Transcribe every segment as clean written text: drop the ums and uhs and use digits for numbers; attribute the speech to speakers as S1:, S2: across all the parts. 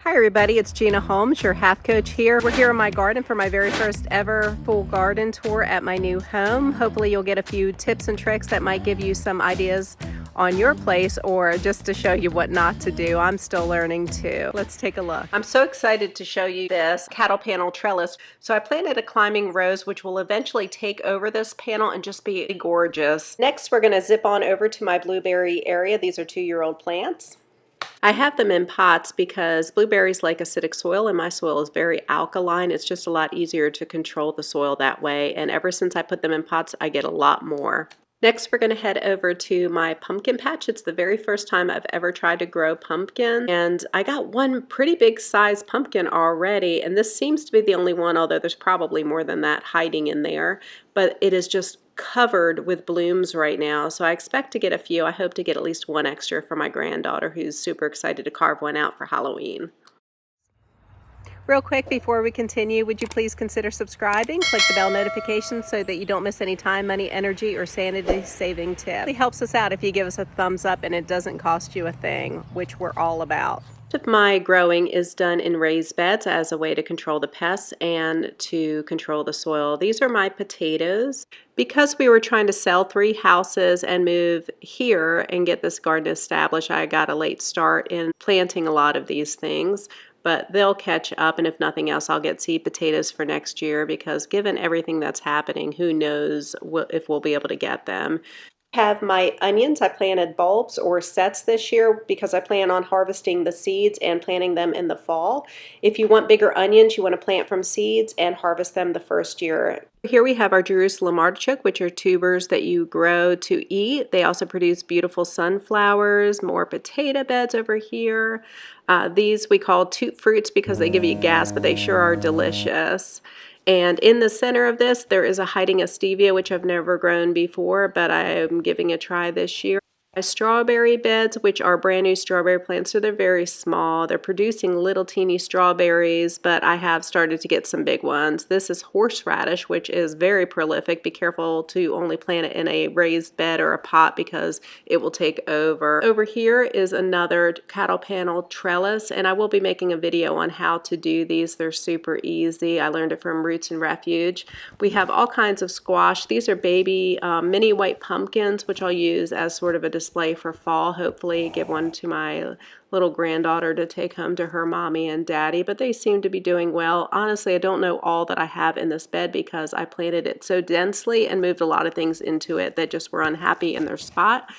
S1: Hi everybody, it's Gina Holmes, your half coach here. We're here in my garden for my very first ever full garden tour at my new home. Hopefully you'll get a few tips and tricks that might give you some ideas on your place or just to show you what not to do. I'm still learning too. Let's take a look. I'm so excited to show you this cattle panel trellis. So I planted a climbing rose which will eventually take over this panel and just be gorgeous. Next we're going to zip on over to my blueberry area. These are 2-year-old plants. I have them in pots because blueberries like acidic soil and my soil is very alkaline. It's just a lot easier to control the soil that way, and ever since I put them in pots I get a lot more. Next we're going to head over to my pumpkin patch. It's the very first time I've ever tried to grow pumpkin, and I got one pretty big size pumpkin already, and this seems to be the only one, although there's probably more than that hiding in there, but it is just covered with blooms right now, so I expect to get a few. I hope to get at least one extra for my granddaughter who's super excited to carve one out for Halloween. Real quick before we continue, would you please consider subscribing? Click the bell notification so that you don't miss any time, money, energy, or sanity saving tips. It really helps us out if you give us a thumbs up, and it doesn't cost you a thing, which we're all about. Most of my growing is done in raised beds as a way to control the pests and to control the soil. These are my potatoes. Because we were trying to sell 3 houses and move here and get this garden established, I got a late start in planting a lot of these things. But they'll catch up, and if nothing else, I'll get seed potatoes for next year because given everything that's happening, who knows if we'll be able to get them. Have my onions. I planted bulbs or sets this year because I plan on harvesting the seeds and planting them in the fall. If you want bigger onions, you want to plant from seeds and harvest them the first year. Here we have our Jerusalem artichoke, which are tubers that you grow to eat. They also produce beautiful sunflowers, more potato beds over here. These we call toot fruits because they give you gas, but they sure are delicious. And in the center of this, there is a hiding a stevia, which I've never grown before, but I am giving a try this year. My strawberry beds, which are brand new strawberry plants, so they're very small. They're producing little teeny strawberries, but I have started to get some big ones. This is horseradish, which is very prolific. Be careful to only plant it in a raised bed or a pot because it will take over. Over here is another cattle panel trellis, and I will be making a video on how to do these. They're super easy. I learned it from Roots and Refuge. We have all kinds of squash. These are baby mini white pumpkins, which I'll use as sort of a display for fall. Hopefully give one to my little granddaughter to take home to her mommy and daddy, but they seem to be doing well. Honestly, I don't know all that I have in this bed because I planted it so densely and moved a lot of things into it that just were unhappy in their spot.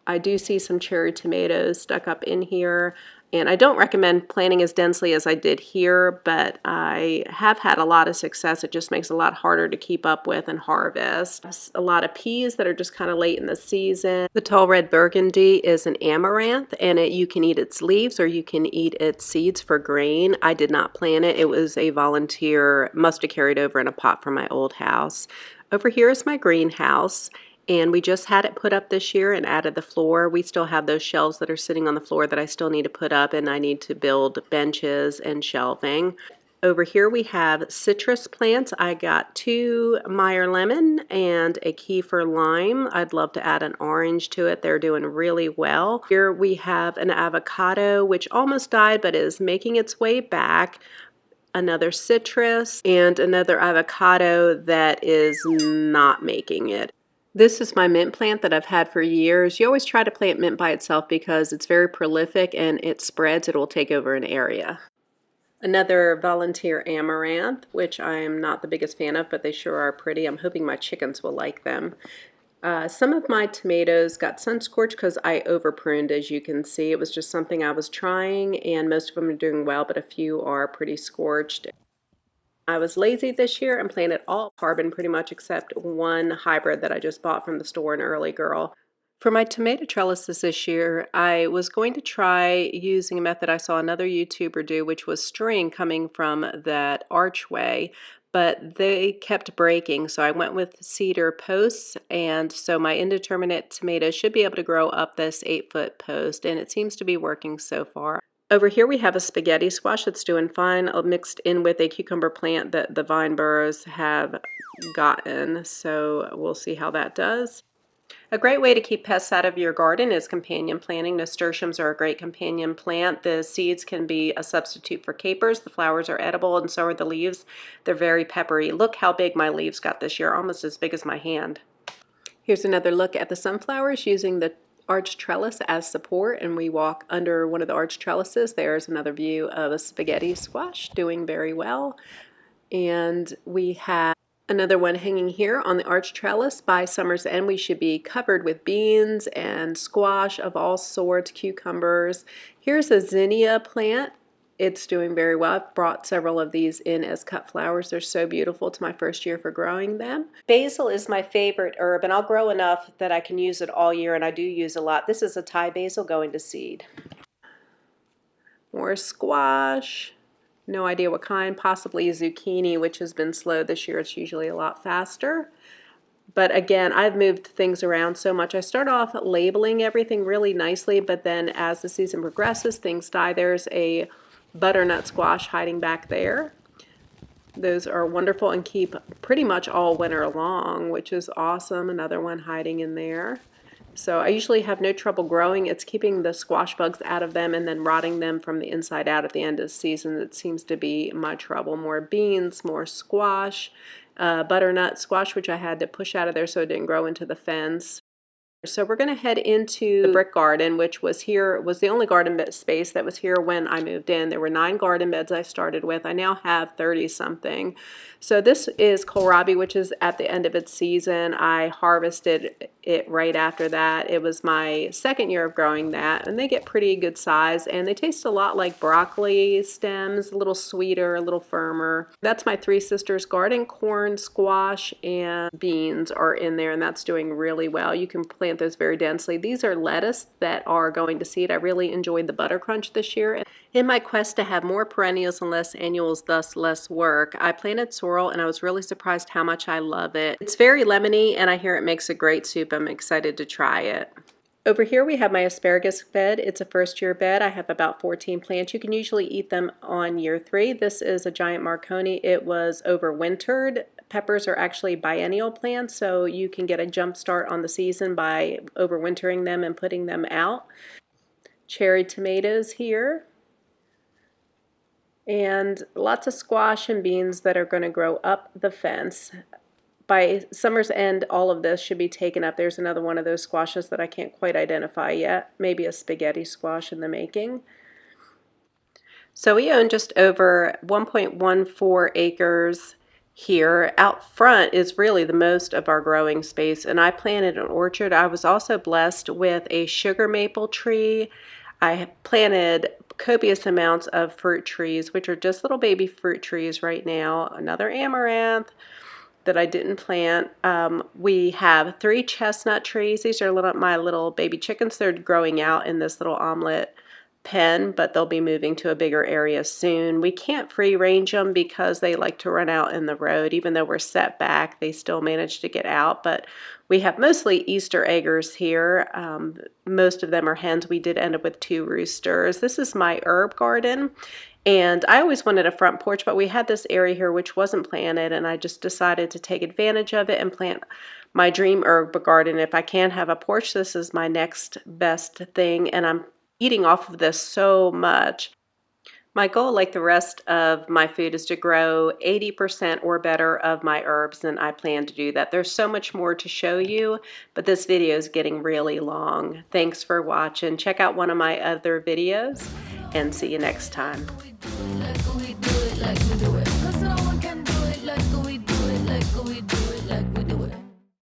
S1: I do see some cherry tomatoes stuck up in here. And I don't recommend planting as densely as I did here, but I have had a lot of success. It just makes it a lot harder to keep up with and harvest. A lot of peas that are just kind of late in the season. The tall red burgundy is an amaranth, and you can eat its leaves or you can eat its seeds for grain. I did not plant it. It was a volunteer, must have carried over in a pot from my old house. Over here is my greenhouse. And we just had it put up this year and added the floor. We still have those shelves that are sitting on the floor that I still need to put up, and I need to build benches and shelving. Over here we have citrus plants. I got 2 Meyer lemon and a Kefir lime. I'd love to add an orange to it. They're doing really well. Here we have an avocado which almost died but is making its way back. Another citrus and another avocado that is not making it. This is my mint plant that I've had for years. You always try to plant mint by itself because it's very prolific and it spreads. It will take over an area. Another volunteer amaranth, which I'm not the biggest fan of, but they sure are pretty. I'm hoping my chickens will like them. Some of my tomatoes got sun scorched because I over pruned, as you can see. It was just something I was trying, and most of them are doing well, but a few are pretty scorched. I was lazy this year and planted all carbon pretty much except one hybrid that I just bought from the store, an early girl. For my tomato trellises this year, I was going to try using a method I saw another YouTuber do, which was string coming from that archway, but they kept breaking, so I went with cedar posts, and so my indeterminate tomatoes should be able to grow up this 8-foot post, and it seems to be working so far. Over here we have a spaghetti squash that's doing fine, mixed in with a cucumber plant that the vine burrows have gotten, so we'll see how that does. A great way to keep pests out of your garden is companion planting. Nasturtiums are a great companion plant. The seeds can be a substitute for capers. The flowers are edible and so are the leaves. They're very peppery. Look how big my leaves got this year, almost as big as my hand. Here's another look at the sunflowers using the arch trellis as support, and we walk under one of the arch trellises. There's another view of a spaghetti squash doing very well. And we have another one hanging here on the arch trellis. By summer's end, we should be covered with beans and squash of all sorts, cucumbers. Here's a zinnia plant. It's doing very well. I've brought several of these in as cut flowers. They're so beautiful. It's my first year for growing them. Basil is my favorite herb, and I'll grow enough that I can use it all year, and I do use a lot. This is a Thai basil going to seed. More squash. No idea what kind, possibly zucchini, which has been slow this year. It's usually a lot faster. But again, I've moved things around so much. I start off labeling everything really nicely, but then as the season progresses, things die. There's a butternut squash hiding back there. Those are wonderful and keep pretty much all winter long, which is awesome. Another one hiding in there. So I usually have no trouble growing. It's keeping the squash bugs out of them and then rotting them from the inside out at the end of the season that seems to be my trouble. More beans, more squash, butternut squash, which I had to push out of there so it didn't grow into the fence. So we're going to head into the brick garden, which was the only garden space that was here when I moved in. There were 9 garden beds I started with. I now have 30 something. So this is kohlrabi, which is at the end of its season. I harvested it right after that. It was my second year of growing that, and they get pretty good size, and they taste a lot like broccoli stems, a little sweeter, a little firmer. That's my 3 sisters' garden. Corn, squash, and beans are in there, and that's doing really well. You can plant those very densely. These are lettuce that are going to seed. I really enjoyed the butter crunch this year. In my quest to have more perennials and less annuals, thus less work, I planted sorrel, and I was really surprised how much I love it. It's very lemony, and I hear it makes a great soup. I'm excited to try it. Over here we have my asparagus bed. It's a first-year bed. I have about 14 plants. You can usually eat them on year 3. This is a giant Marconi. It was overwintered. Peppers are actually biennial plants, so you can get a jump start on the season by overwintering them and putting them out. Cherry tomatoes here. And lots of squash and beans that are going to grow up the fence. By summer's end, all of this should be taken up. There's another one of those squashes that I can't quite identify yet. Maybe a spaghetti squash in the making. So we own just over 1.14 acres here. Out front is really the most of our growing space, and I planted an orchard. I was also blessed with a sugar maple tree. I planted copious amounts of fruit trees, which are just little baby fruit trees right now. Another amaranth that I didn't plant. We have 3 chestnut trees. These are my little baby chickens. They're growing out in this little omelet pen, but they'll be moving to a bigger area soon. We can't free range them because they like to run out in the road. Even though we're set back, they still manage to get out. But we have mostly Easter eggers here. Most of them are hens. We did end up with 2 roosters. This is my herb garden. And I always wanted a front porch, but we had this area here which wasn't planted, and I just decided to take advantage of it and plant my dream herb garden. If I can't have a porch, this is my next best thing, and I'm eating off of this so much. My goal, like the rest of my food, is to grow 80% or better of my herbs, and I plan to do that. There's so much more to show you, but this video is getting really long. Thanks for watching. Check out one of my other videos, and see you next time.